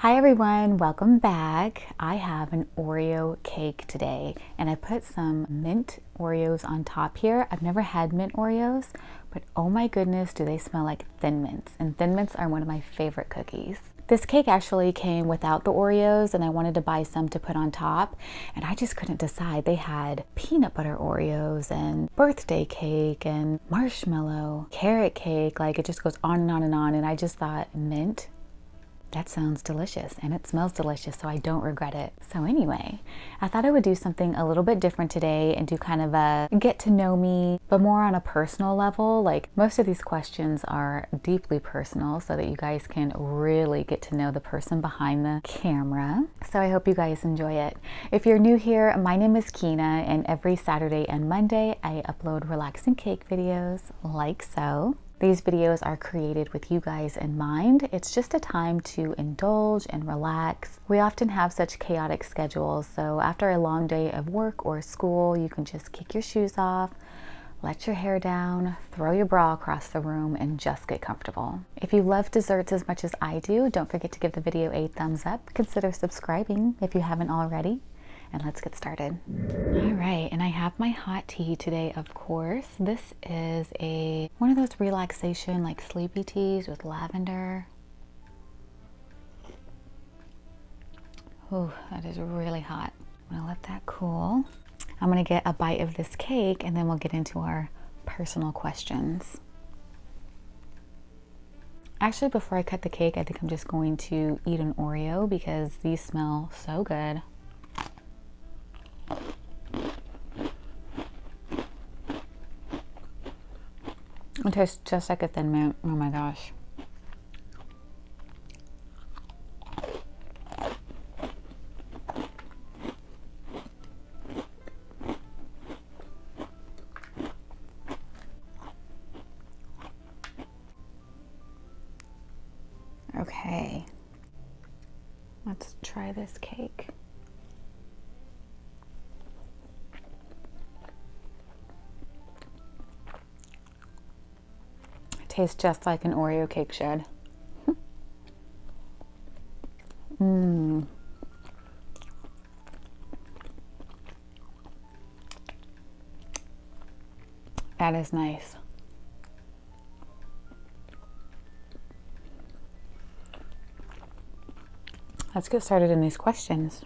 Hi everyone, welcome back. I have an Oreo cake today and I put some mint Oreos on top here. I've never had mint Oreos, but oh my goodness, do they smell like Thin Mints. And Thin Mints are one of my favorite cookies. This cake actually came without the Oreos and I wanted to buy some to put on top and I just couldn't decide. They had peanut butter Oreos and birthday cake and marshmallow, carrot cake, like it just goes on and on and on. And I just thought mint, that sounds delicious and it smells delicious, so I don't regret it. So anyway, I thought I would do something a little bit different today and do kind of a get to know me, but more on a personal level. Like most of these questions are deeply personal so that you guys can really get to know the person behind the camera. So I hope you guys enjoy it. If you're new here, my name is Kina and every Saturday and Monday I upload relaxing cake videos like so. These videos are created with you guys in mind. It's just a time to indulge and relax. We often have such chaotic schedules, so after a long day of work or school, you can just kick your shoes off, let your hair down, throw your bra across the room, and just get comfortable. If you love desserts as much as I do, don't forget to give the video a thumbs up. Consider subscribing if you haven't already. And let's get started. All right, and I have my hot tea today, of course. This is one of those relaxation, like sleepy teas with lavender. Oh, that is really hot. I'm gonna let that cool. I'm gonna get a bite of this cake and then we'll get into our personal questions. Actually, before I cut the cake, I think I'm just going to eat an Oreo because these smell so good. It tastes just like a Thin Mint. Oh my gosh. Okay, let's try this cake. Tastes just like an Oreo cake should. That is nice. Let's get started in these questions.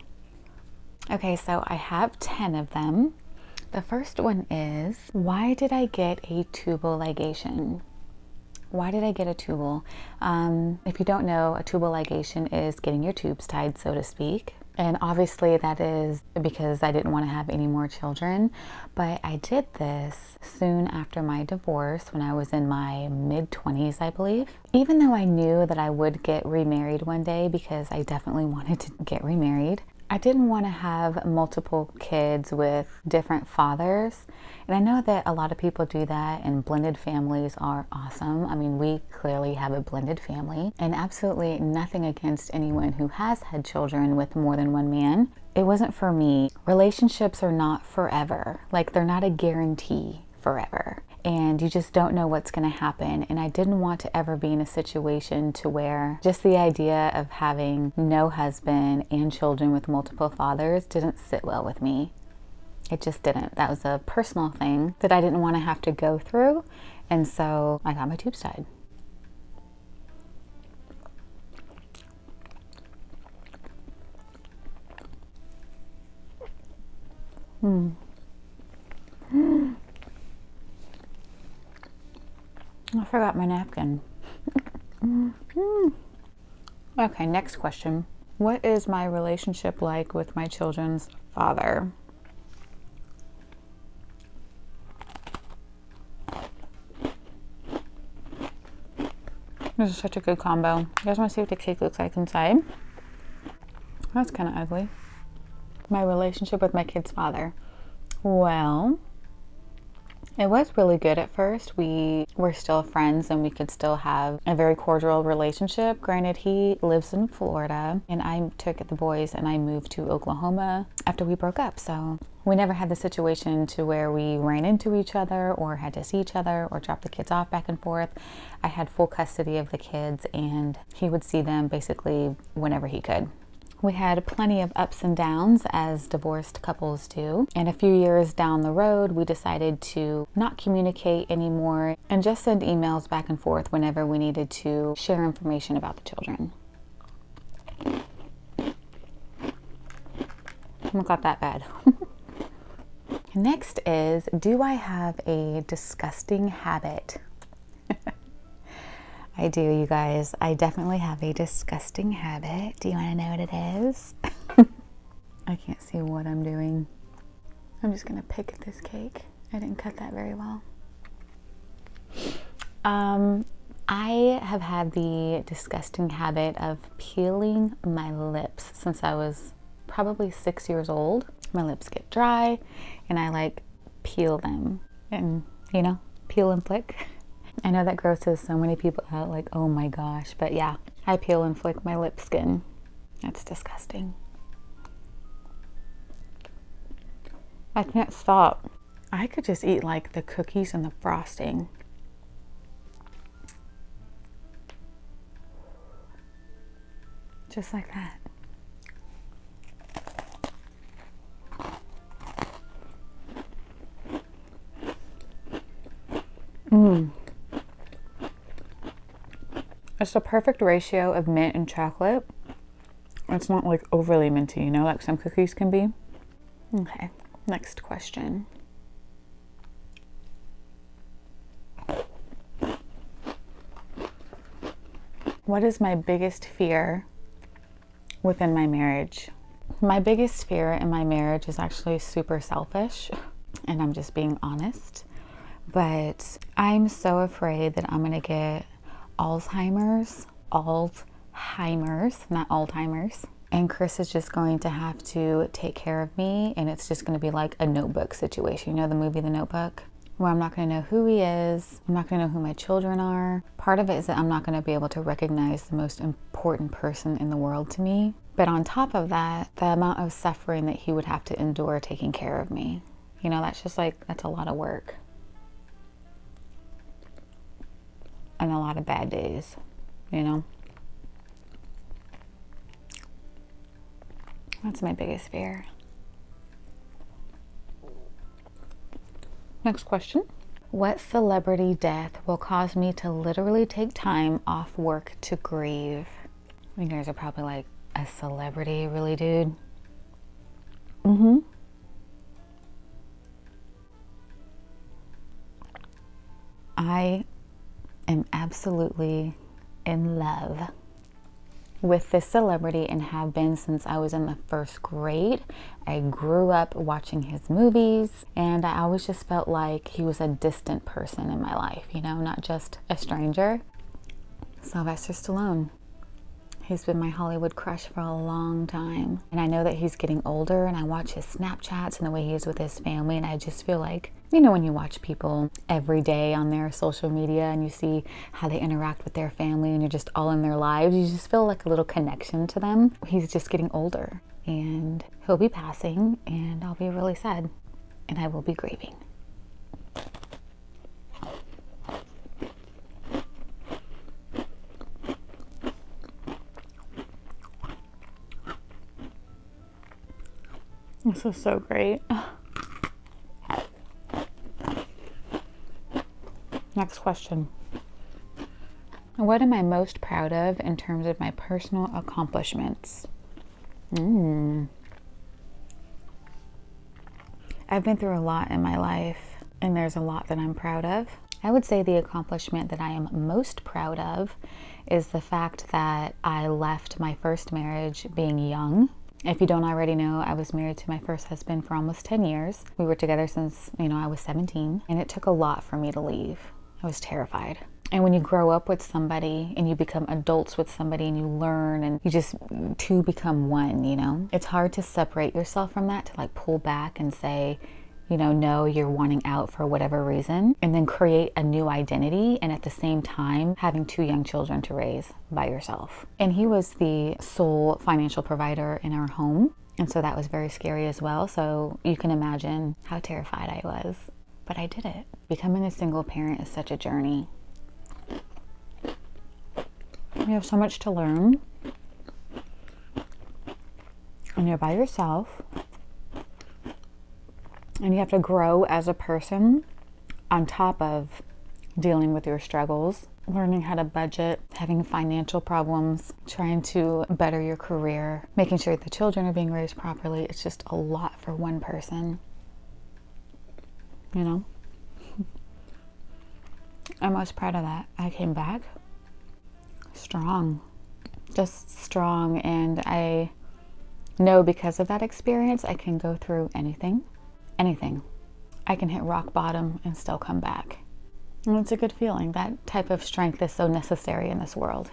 Okay, so I have 10 of them. The first one is, why did I get a tubal ligation? Why did I get a tubal? If you don't know, a tubal ligation is getting your tubes tied, so to speak. And obviously that is because I didn't want to have any more children. But I did this soon after my divorce when I was in my mid-20s, I believe. Even though I knew that I would get remarried one day because I definitely wanted to get remarried, I didn't want to have multiple kids with different fathers. And I know that a lot of people do that and blended families are awesome. I mean, we clearly have a blended family and absolutely nothing against anyone who has had children with more than one man. It wasn't for me. Relationships are not forever. Like they're not a guarantee forever. And you just don't know what's going to happen. And I didn't want to ever be in a situation to where just the idea of having no husband and children with multiple fathers didn't sit well with me. It just didn't. That was a personal thing that I didn't want to have to go through. And so I got my tubes tied. I forgot my napkin. Okay, next question. What is my relationship like with my children's father? This is such a good combo. You guys want to see what the cake looks like inside? That's kind of ugly. My relationship with my kid's father. Well, It was really good at first. We were still friends and we could still have a very cordial relationship. Granted, he lives in Florida and I took the boys and I moved to Oklahoma after we broke up. So we never had the situation to where we ran into each other or had to see each other or drop the kids off back and forth. I had full custody of the kids and he would see them basically whenever he could. We had plenty of ups and downs as divorced couples do. And a few years down the road, we decided to not communicate anymore and just send emails back and forth whenever we needed to share information about the children. It got that bad. Next is, do I have a disgusting habit? I do, you guys. I definitely have a disgusting habit. Do you want to know what it is? I can't see what I'm doing. I'm just going to pick at this cake. I didn't cut that very well. I have had the disgusting habit of peeling my lips since I was probably 6 years old. My lips get dry and I like peel them and, you know, peel and flick. I know that grosses so many people out, like, oh my gosh, but yeah, I peel and flick my lip skin. That's disgusting. I can't stop. I could just eat like the cookies and the frosting. Just like that. It's the perfect ratio of mint and chocolate. It's not like overly minty, you know, like some cookies can be. Okay, next question. What is my biggest fear within my marriage? My biggest fear in my marriage is actually super selfish, and I'm just being honest. But I'm so afraid that I'm gonna get Alzheimer's, not Alzheimer's. And Chris is just going to have to take care of me, and it's just gonna be like a Notebook situation. You know the movie The Notebook? Where I'm not gonna know who he is, I'm not gonna know who my children are. Part of it is that I'm not gonna be able to recognize the most important person in the world to me. But on top of that, the amount of suffering that he would have to endure taking care of me. You know, that's just like, that's a lot of work. And a lot of bad days, you know? That's my biggest fear. Next question. What celebrity death will cause me to literally take time off work to grieve? You guys are probably like, a celebrity, really, dude? I am absolutely in love with this celebrity and have been since I was in the first grade. I grew up watching his movies and I always just felt like he was a distant person in my life, you know, not just a stranger. Sylvester Stallone. He's been my Hollywood crush for a long time. And I know that he's getting older and I watch his Snapchats and the way he is with his family, and I just feel like, you know, when you watch people every day on their social media and you see how they interact with their family and you're just all in their lives, you just feel like a little connection to them. He's just getting older and he'll be passing and I'll be really sad and I will be grieving. This is so great. Next question. What am I most proud of in terms of my personal accomplishments? I've been through a lot in my life, and there's a lot that I'm proud of. I would say the accomplishment that I am most proud of is the fact that I left my first marriage being young. If you don't already know, I was married to my first husband for almost 10 years. We were together since, you know, I was 17, and it took a lot for me to leave. I was terrified. And when you grow up with somebody and you become adults with somebody and you learn and you just two become one, you know, it's hard to separate yourself from that, to like pull back and say, know you're wanting out for whatever reason, and then create a new identity, and at the same time having 2 young children to raise by yourself. And he was the sole financial provider in our home, and so that was very scary as well. So you can imagine how terrified I was, but I did it. Becoming a single parent is such a journey. You have so much to learn, and you're by yourself, and you have to grow as a person on top of dealing with your struggles, learning how to budget, having financial problems, trying to better your career, making sure the children are being raised properly. It's just a lot for one person, I'm most proud of that. I came back strong, just strong, and I know because of that experience, I can go through anything. I can hit rock bottom and still come back. And it's a good feeling. That type of strength is so necessary in this world,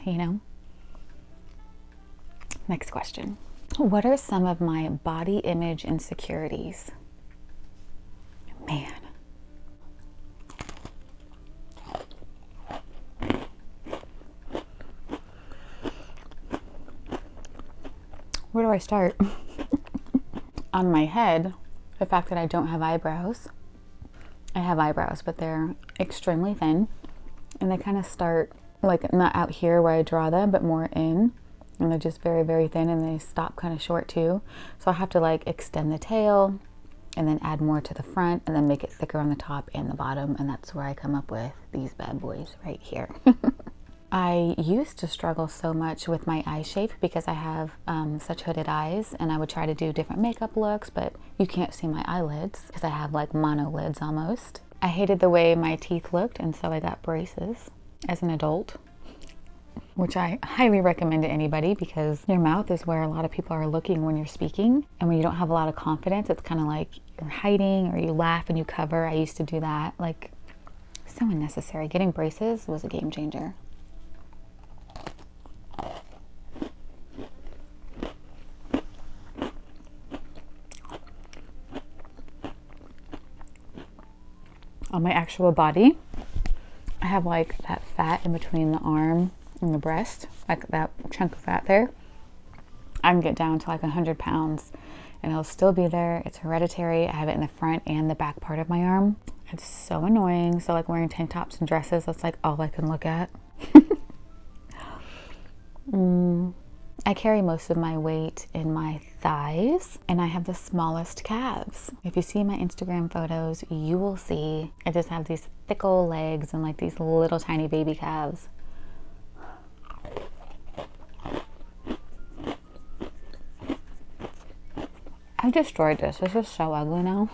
Next question. What are some of my body image insecurities? Man. Where do I start? On my head, the fact that I don't have eyebrows. I have eyebrows, but they're extremely thin, and they kind of start like not out here where I draw them, but more in, and they're just very, very thin, and they stop kind of short too. So I have to like extend the tail and then add more to the front and then make it thicker on the top and the bottom, and that's where I come up with these bad boys right here. I used to struggle so much with my eye shape because I have such hooded eyes, and I would try to do different makeup looks, but you can't see my eyelids because I have like mono lids almost. I hated the way my teeth looked, and so I got braces as an adult, which I highly recommend to anybody because your mouth is where a lot of people are looking when you're speaking, and when you don't have a lot of confidence, it's kind of like you're hiding, or you laugh and you cover. I used to do that, like, so unnecessary. Getting braces was a game changer. On my actual body, I have like that fat in between the arm and the breast, like that chunk of fat there. I can get down to like 100 pounds and it'll still be there. It's hereditary. I have it in the front and the back part of my arm. It's so annoying. So like wearing tank tops and dresses, that's like all I can look at. I carry most of my weight in my thighs, and I have the smallest calves. If you see my Instagram photos, you will see I just have these thick old legs and like these little tiny baby calves. I destroyed this. This is so ugly now.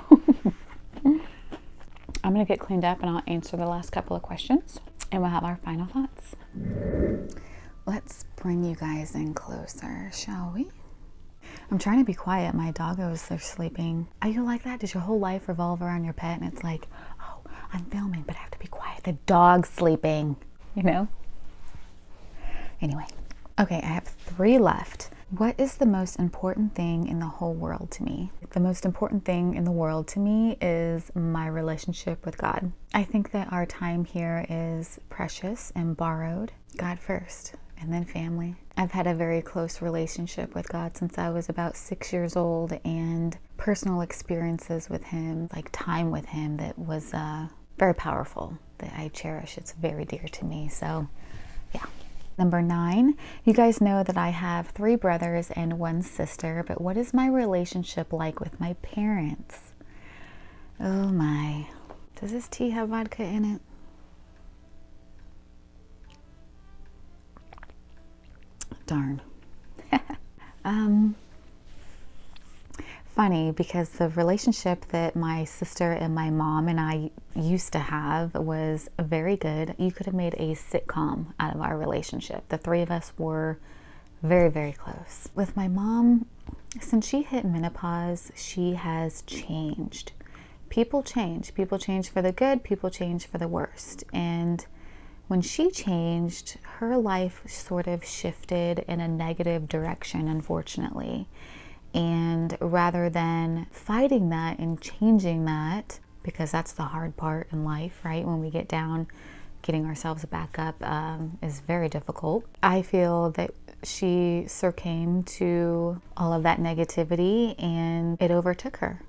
I'm gonna get cleaned up and I'll answer the last couple of questions and we'll have our final thoughts. Let's bring you guys in closer, shall we? I'm trying to be quiet. My doggos are sleeping. Are you like that? Does your whole life revolve around your pet and it's like, oh, I'm filming, but I have to be quiet. The dog's sleeping, Anyway, okay, I have 3 left. What is the most important thing in the whole world to me? The most important thing in the world to me is my relationship with God. I think that our time here is precious and borrowed. God first, and then family. I've had a very close relationship with God since I was about 6 years old, and personal experiences with Him, like time with Him, that was very powerful, that I cherish. It's very dear to me, so yeah. Number 9, you guys know that I have 3 brothers and 1 sister, but what is my relationship like with my parents? Oh my. Does this tea have vodka in it? Darn. Funny, because the relationship that my sister and my mom and I used to have was very good. You could have made a sitcom out of our relationship. The 3 of us were very, very close. With my mom, since she hit menopause, she has changed. People change. People change for the good, people change for the worst. And when she changed, her life sort of shifted in a negative direction, unfortunately. And rather than fighting that and changing that, because that's the hard part in life, right? When we get down, getting ourselves back up is very difficult. I feel that she succumbed to all of that negativity and it overtook her.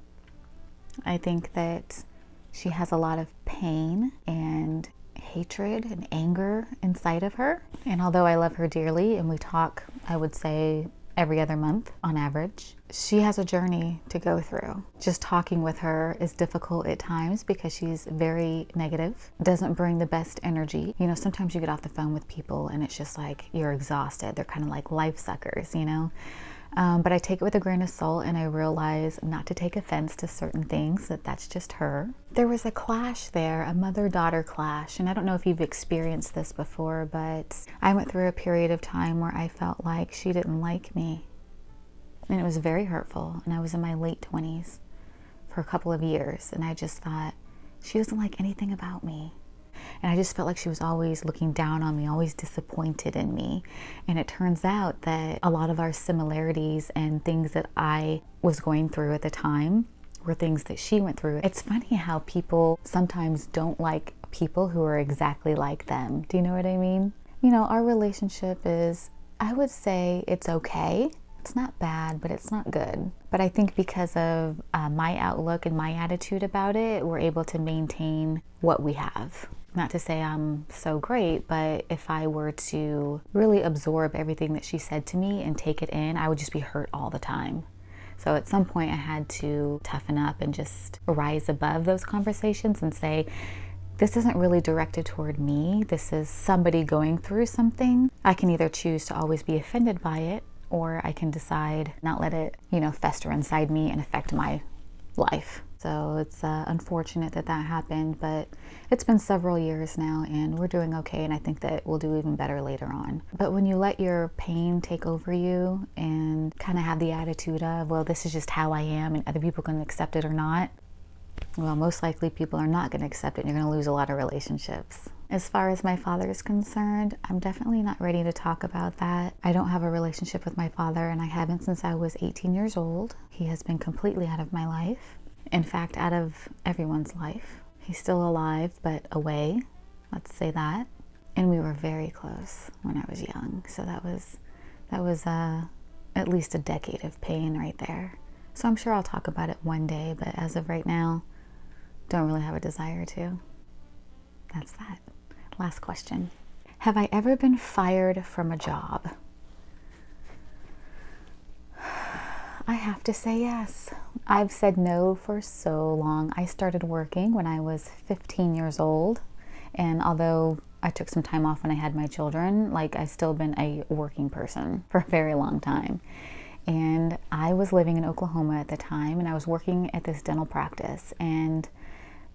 I think that she has a lot of pain and hatred and anger inside of her. And although I love her dearly and we talk, I would say, every other month on average, she has a journey to go through. Just talking with her is difficult at times because she's very negative, doesn't bring the best energy. You know, sometimes you get off the phone with people and it's just like you're exhausted. They're kind of like life suckers, you know? But I take it with a grain of salt and I realize not to take offense to certain things, that's just her. There was a clash there, a mother-daughter clash, and I don't know if you've experienced this before, but I went through a period of time where I felt like she didn't like me. And it was very hurtful, and I was in my late 20s for a couple of years, and I just thought, she doesn't like anything about me. And I just felt like she was always looking down on me, always disappointed in me. And it turns out that a lot of our similarities and things that I was going through at the time were things that she went through. It's funny how people sometimes don't like people who are exactly like them. Do you know what I mean? You know, our relationship is, I would say it's okay. It's not bad, but it's not good. But I think because of my outlook and my attitude about it, we're able to maintain what we have. Not to say I'm so great, but if I were to really absorb everything that she said to me and take it in, I would just be hurt all the time. So at some point I had to toughen up and just rise above those conversations and say, this isn't really directed toward me. This is somebody going through something. I can either choose to always be offended by it, or I can decide not let it, you know, fester inside me and affect my life. So it's unfortunate that that happened, but it's been several years now and we're doing okay, and I think that we'll do even better later on. But when you let your pain take over you and kind of have the attitude of, well, this is just how I am and other people can accept it or not, well, most likely people are not going to accept it and you're going to lose a lot of relationships. As far as my father is concerned, I'm definitely not ready to talk about that. I don't have a relationship with my father, and I haven't since I was 18 years old. He has been completely out of my life. In fact, out of everyone's life. He's still alive, but away. Let's say that. And we were very close when I was young. So that was at least a decade of pain right there. So I'm sure I'll talk about it one day, but as of right now, don't really have a desire to. That's that. Last question. Have I ever been fired from a job? I have to say yes. I've said no for so long. I started working when I was 15 years old, and although I took some time off when I had my children, like, I've still been a working person for a very long time. And I was living in Oklahoma at the time, and I was working at this dental practice, and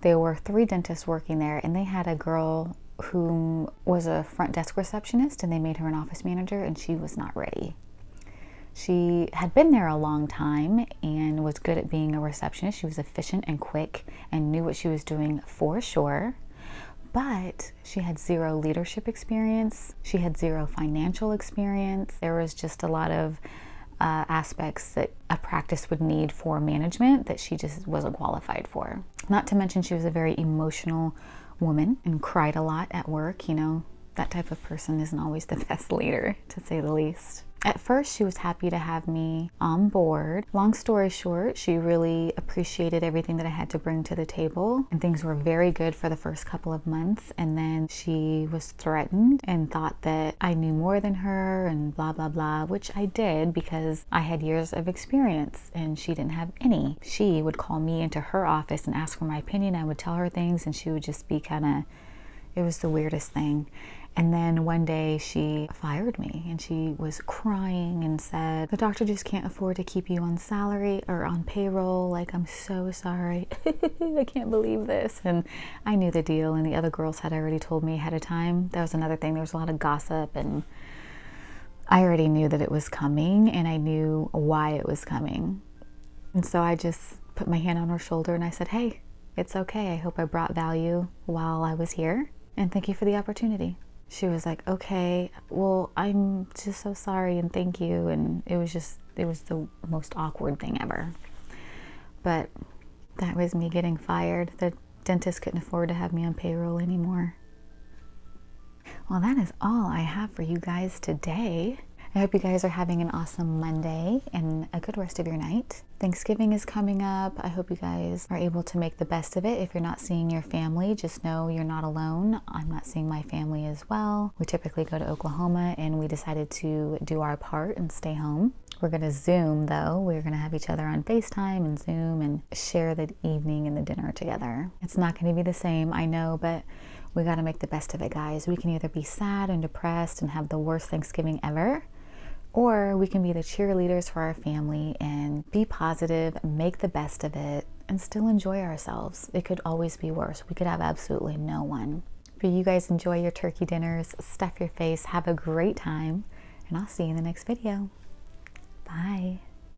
there were 3 dentists working there, and they had a girl who was a front desk receptionist, and they made her an office manager, and she was not ready. She had been there a long time and was good at being a receptionist. She was efficient and quick and knew what she was doing for sure, but she had 0 leadership experience. She had 0 financial experience. There was just a lot of aspects that a practice would need for management that she just wasn't qualified for. Not to mention she was a very emotional woman and cried a lot at work. You know, that type of person isn't always the best leader, to say the least. At first, she was happy to have me on board. Long story short, she really appreciated everything that I had to bring to the table, and things were very good for the first couple of months. And then she was threatened and thought that I knew more than her and blah, blah, blah, which I did because I had years of experience and she didn't have any. She would call me into her office and ask for my opinion. I would tell her things and she would just be it was the weirdest thing. And then one day she fired me and she was crying and said, the doctor just can't afford to keep you on salary or on payroll. Like, I'm so sorry. I can't believe this. And I knew the deal, and the other girls had already told me ahead of time. That was another thing. There was a lot of gossip, and I already knew that it was coming, and I knew why it was coming. And so I just put my hand on her shoulder and I said, hey, it's okay. I hope I brought value while I was here, and thank you for the opportunity. she was like, okay, well, I'm just so sorry and thank you. And it was the most awkward thing ever. But that was me getting fired. The dentist couldn't afford to have me on payroll anymore. Well, that is all I have for you guys today. I hope you guys are having an awesome Monday and a good rest of your night. Thanksgiving is coming up. I hope you guys are able to make the best of it. If you're not seeing your family, just know you're not alone. I'm not seeing my family as well. We typically go to Oklahoma, and we decided to do our part and stay home. We're gonna Zoom though. We're gonna have each other on FaceTime and Zoom and share the evening and the dinner together. It's not gonna be the same, I know, but we gotta make the best of it, guys. We can either be sad and depressed and have the worst Thanksgiving ever, or we can be the cheerleaders for our family and be positive, make the best of it, and still enjoy ourselves. It could always be worse. We could have absolutely no one. But you guys enjoy your turkey dinners, stuff your face, have a great time, and I'll see you in the next video. Bye.